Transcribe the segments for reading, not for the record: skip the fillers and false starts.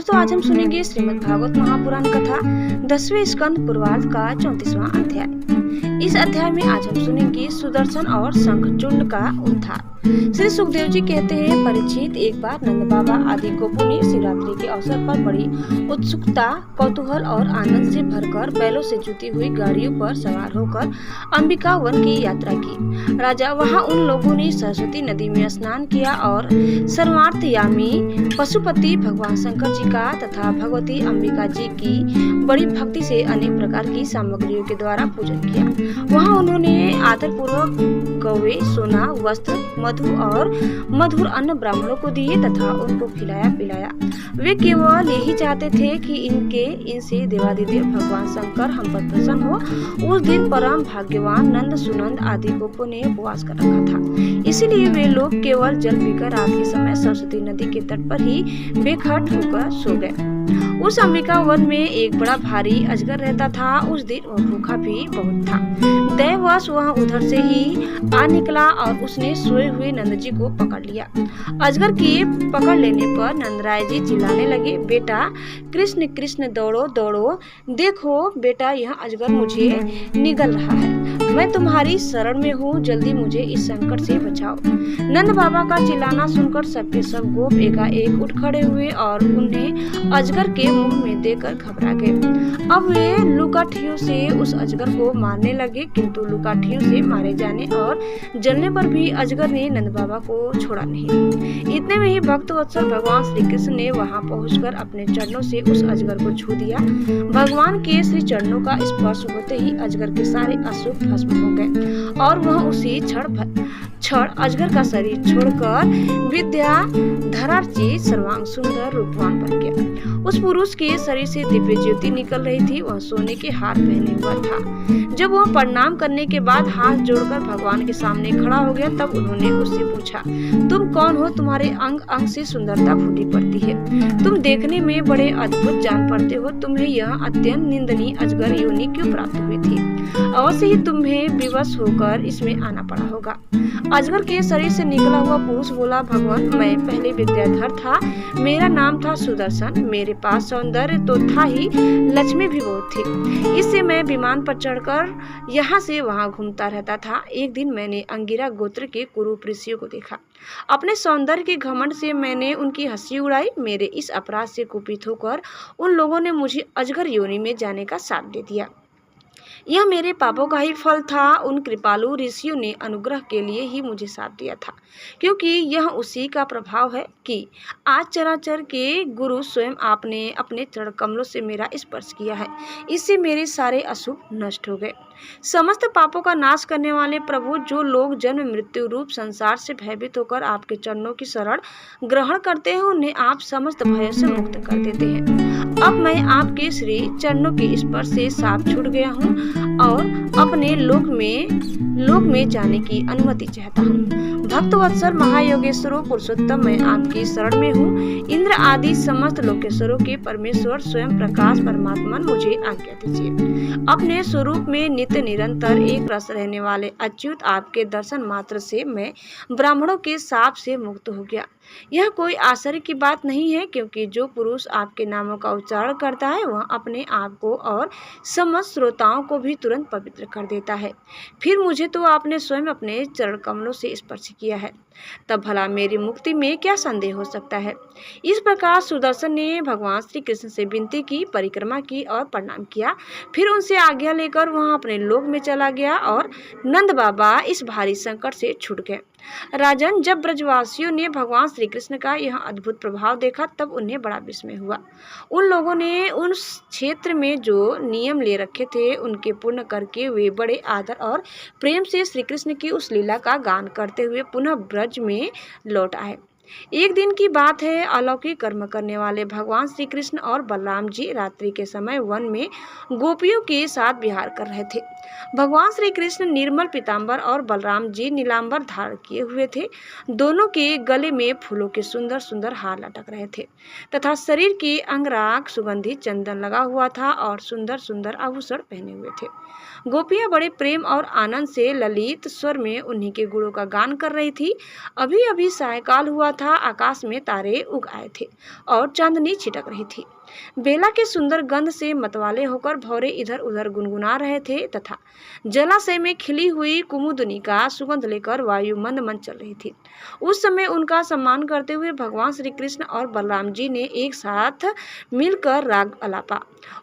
दोस्तों आज हम सुनेंगे श्रीमद् भागवत महापुराण कथा 10वें स्कंद पूर्वार्ध का 34वां अध्याय। इस अध्याय में आज हम सुनेंगे सुदर्शन और शंखचूंड का उद्धार। श्री सुखदेव जी कहते हैं, परीक्षित, एक बार नंद बाबा आदि गोपों ने शिवरात्रि के अवसर पर बड़ी उत्सुकता, कौतूहल और आनंद से भरकर बैलों से जुती हुई गाड़ियों पर सवार होकर अंबिका वन की यात्रा की। राजा वहां उन लोगों ने सरस्वती नदी में स्नान किया और सर्वार्थयामी पशुपति भगवान शंकर जी का तथा भगवती अंबिका जी की बड़ी भक्ति से अनेक प्रकार की सामग्रियों के द्वारा पूजन किया। वहां उन्होंने आदरपूर्वक गौवे, सोना, वस्त्र, मधु और मधुर अन्न ब्राह्मणों को दिए तथा उनको खिलाया पिलाया। वे केवल यही चाहते थे कि इनसे देवादिदेव भगवान शंकर हम पर प्रसन्न हो। उस दिन परम भाग्यवान नंद, सुनंद आदि गोपों ने उपवास कर रखा था, इसीलिए वे लोग केवल जल पीकर रात के समय सरस्वती नदी के तट पर ही बेखट होकर सो गए। उस अंबिका वन में एक बड़ा भारी अजगर रहता था। उस दिन वह भूखा भी बहुत था। दैववश वह उधर से ही आ निकला और उसने सोए हुए नंद जी को पकड़ लिया। अजगर के पकड़ लेने पर नंदराय जी चिल्लाने लगे, बेटा कृष्ण कृष्ण दौड़ो दौड़ो, देखो बेटा यह अजगर मुझे निगल रहा है, मैं तुम्हारी शरण में हूँ, जल्दी मुझे इस संकट से बचाओ। नंद बाबा का चिल्लाना सुनकर सबके सब गोप एकाएक उठ खड़े हुए और उन्हें अजगर के मुंह में देकर घबरा गए। अब वे लुकाठियों से उस अजगर को मारने लगे, किंतु लुकाठियों से मारे जाने और जलने पर भी अजगर ने नंद बाबा को छोड़ा नहीं। इतने में ही भक्त वत्सल भगवान श्री कृष्ण ने वहां पहुंचकर अपने चरणों से उस अजगर को छू दिया। भगवान के श्री चरणों का स्पर्श होते ही अजगर के सारे अशुभ भस्म हो गए और वह उसी क्षण अजगर का शरीर छोड़कर विद्याधरार्ची सर्वांग सुंदर रूपवान बन गया। उस पुरुष के शरीर से दिव्य ज्योति निकल रही थी। वह सोने के हार पहने हुआ था। जब वह प्रणाम करने के बाद हाथ जोड़कर भगवान के सामने खड़ा हो गया, तब उन्होंने उससे पूछा, तुम कौन हो? तुम्हारे अंग अंग से सुंदरता फूटी पड़ती है, तुम देखने में बड़े अद्भुत जान पड़ते हो, तुम्हें यह अत्यंत निंदनीय अजगर योनि क्यों प्राप्त हुई थी? अवश्य ही तुम्हें विवश होकर इसमें आना पड़ा होगा। अजगर के शरीर से निकला हुआ पुरुष बोला, भगवान मैं पहले विद्याधर था, मेरा नाम था सुदर्शन, मेरे पास सौंदर्य तो था ही, लक्ष्मी भी बहुत थी, इससे मैं विमान पर चढ़कर यहाँ से वहाँ घूमता रहता था। एक दिन मैंने अंगिरा गोत्र के कुरूप ऋषियों को देखा। अपने सौंदर्य के घमंड से मैंने उनकी हंसी उड़ाई। मेरे इस अपराध से कुपित होकर उन लोगों ने मुझे अजगर योनि में जाने का साथ दे दिया। यह मेरे पापों का ही फल था। उन कृपालु ऋषियों ने अनुग्रह के लिए ही मुझे साथ दिया था, क्योंकि यह उसी का प्रभाव है कि आज चराचर के गुरु स्वयं आपने अपने चरण कमलों से मेरा स्पर्श किया है। इससे मेरे सारे अशुभ नष्ट हो गए। समस्त पापों का नाश करने वाले प्रभु, जो लोग जन्म मृत्यु रूप संसार से भयभीत होकर आपके चरणों की शरण ग्रहण करते हैं, उन्हें आप समस्त भय से मुक्त कर देते हैं। अब मैं आपके श्री चरणों के स्पर्श से साफ छूट गया हूँ और अपने लोक में जाने की अनुमति चाहता हूँ। भक्त वत्सल महायोगेश्वरों पुरुषोत्तम, मैं आपकी शरण में हूँ। इंद्र आदि समस्त लोकेश्वरों के परमेश्वर स्वयं प्रकाश परमात्मा, मुझे आज्ञा दीजिए। अपने स्वरूप में नित्य निरंतर एक रस रहने वाले अच्युत आपके दर्शन मात्र से मैं ब्राह्मणों के शाप से मुक्त हो गया। यह कोई आश्चर्य की बात नहीं है, क्योंकि जो पुरुष आपके नामों का उच्चारण करता है वह अपने आप को और समस्त श्रोताओं को भी तुरंत पवित्र कर देता है। फिर मुझे तो आपने स्वयं अपने चरण कमलों से स्पर्श किया है, तब भला मेरी मुक्ति में क्या संदेह हो सकता है? इस प्रकार सुदर्शन ने भगवान श्री कृष्ण से विनती की, परिक्रमा की और प्रणाम किया। फिर उनसे आज्ञा लेकर वह अपने लोक में चला गया और नंद बाबा इस भारी संकट से छूट गए। राजन, जब ब्रजवासियों ने भगवान श्री कृष्ण का यह अद्भुत प्रभाव देखा, तब उन्हें बड़ा विस्मय हुआ। उन लोगों ने उस क्षेत्र में जो नियम ले रखे थे उनके पूर्ण करके वे बड़े आदर और प्रेम से श्री कृष्ण की उस लीला का गान करते हुए पुनः ब्रज में लौट आए। एक दिन की बात है, अलौकिक कर्म करने वाले भगवान श्री कृष्ण और बलराम जी रात्रि के समय वन में गोपियों के साथ विहार कर रहे थे। भगवान श्री कृष्ण निर्मल पीतांबर और बलराम जी नीलांबर धारण किए हुए थे। दोनों के गले में फूलों के सुंदर सुंदर हार लटक रहे थे तथा शरीर के अंगराग सुगंधित चंदन लगा हुआ था और सुंदर सुंदर आभूषण पहने हुए थे। गोपियां बड़े प्रेम और आनंद से ललित स्वर में उन्हीं के गुणों का गान कर रही थी। अभी अभी सायकाल हुआ था, आकाश में तारे उग आए थे और चांदनी छिटक रही थी। बेला के सुंदर गंध से मतवाले होकर भौरे इधर उधर गुनगुना रहे थे तथा जलाशय में खिली हुई कुमुदनी का सुगंध लेकर वायु मंद मंद चल रही थी। उस समय उनका सम्मान करते हुए भगवान श्री कृष्ण और बलराम जी ने एक साथ मिलकर राग अलापा।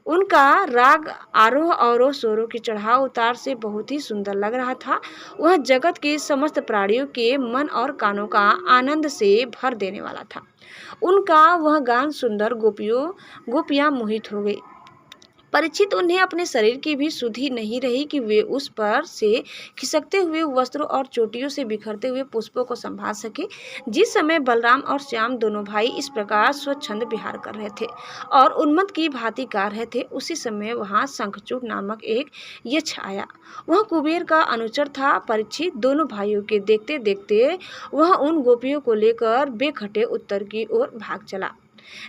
उनका राग आरोह अवरोह स्वरों के चढ़ाव उतार से बहुत ही सुंदर लग रहा था। वह जगत के समस्त प्राणियों के मन और कानों का आनंद से भर देने वाला था। उनका वह गान सुंदर गोपियां मोहित हो गई। परीक्षित उन्हें अपने शरीर की भी सुधि नहीं रही कि वे उस पर से खिसकते हुए वस्त्रों और चोटियों से बिखरते हुए पुष्पों को संभाल सके। जिस समय बलराम और श्याम दोनों भाई इस प्रकार स्वच्छंद विहार कर रहे थे और उन्मत्त की भांति गा रहे थे, उसी समय वहां शंखचूड़ नामक एक यक्ष आया। वह कुबेर का अनुचर था। परीक्षित दोनों भाइयों के देखते देखते वह उन गोपियों को लेकर बेखटे उत्तर की ओर भाग चला,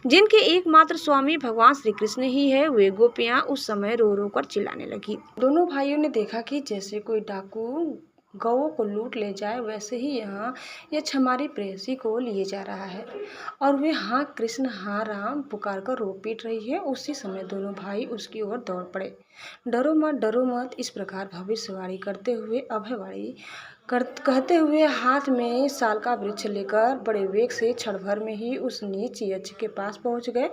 जिनके एकमात्र स्वामी भगवान श्री कृष्ण ही है। वे गोपियां उस समय रो रो कर चिल्लाने लगी। दोनों भाइयों ने देखा कि जैसे कोई डाकू गौओं को लूट ले जाए, वैसे ही यहाँ यक्ष हमारी प्रेयसी को लिए जा रहा है और वे हाँ कृष्ण हाँ राम पुकार कर रो पीट रही है। उसी समय दोनों भाई उसकी ओर दौड़ पड़े। डरो मत, इस प्रकार भविष्यवाणी करते हुए अभयवाणी कहते हुए हाथ में साल का वृक्ष लेकर बड़े वेग से क्षण भर में ही उस नीच यक्ष के पास पहुंच गए।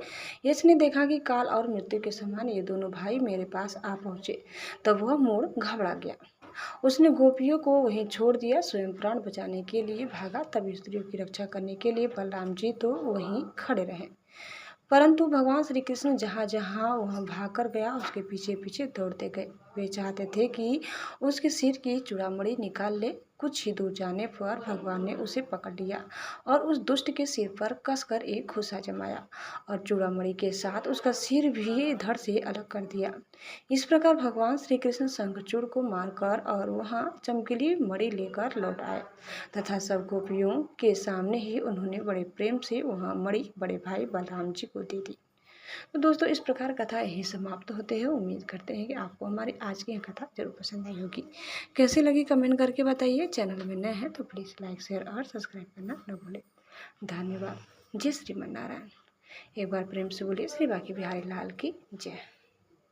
यक्ष ने देखा कि काल और मृत्यु के समान ये दोनों भाई मेरे पास आ पहुंचे, तब वह मूढ़ घबरा गया। उसने गोपियों को वहीं छोड़ दिया, स्वयं प्राण बचाने के लिए भागा। तब स्त्रियों की रक्षा करने के लिए बलराम जी तो वहीं खड़े रहे, परंतु भगवान श्री कृष्ण जहाँ जहाँ वह भागकर गया उसके पीछे पीछे दौड़ते गए। वे चाहते थे कि उसके सिर की चूड़ामणि निकाल ले। कुछ ही दूर जाने पर भगवान ने उसे पकड़ लिया और उस दुष्ट के सिर पर कसकर एक घुसा जमाया और चूड़ामणि के साथ उसका सिर भी धड़ से अलग कर दिया। इस प्रकार भगवान श्री कृष्ण शंखचूड़ को मारकर और वहाँ चमकीली मणि लेकर लौट आए तथा सब गोपियों के सामने ही उन्होंने बड़े प्रेम से वहाँ मणि बड़े भाई बलराम जी को दे दी। तो दोस्तों, इस प्रकार कथा यही समाप्त होते हैं। उम्मीद करते हैं कि आपको हमारी आज की यह कथा जरूर पसंद आई होगी। कैसी लगी कमेंट करके बताइए। चैनल में नए हैं तो प्लीज़ लाइक शेयर और सब्सक्राइब करना न भूलें। धन्यवाद। जय श्रीमन नारायण। एक बार प्रेम से बोलिए श्री बांके बिहारी लाल की जय।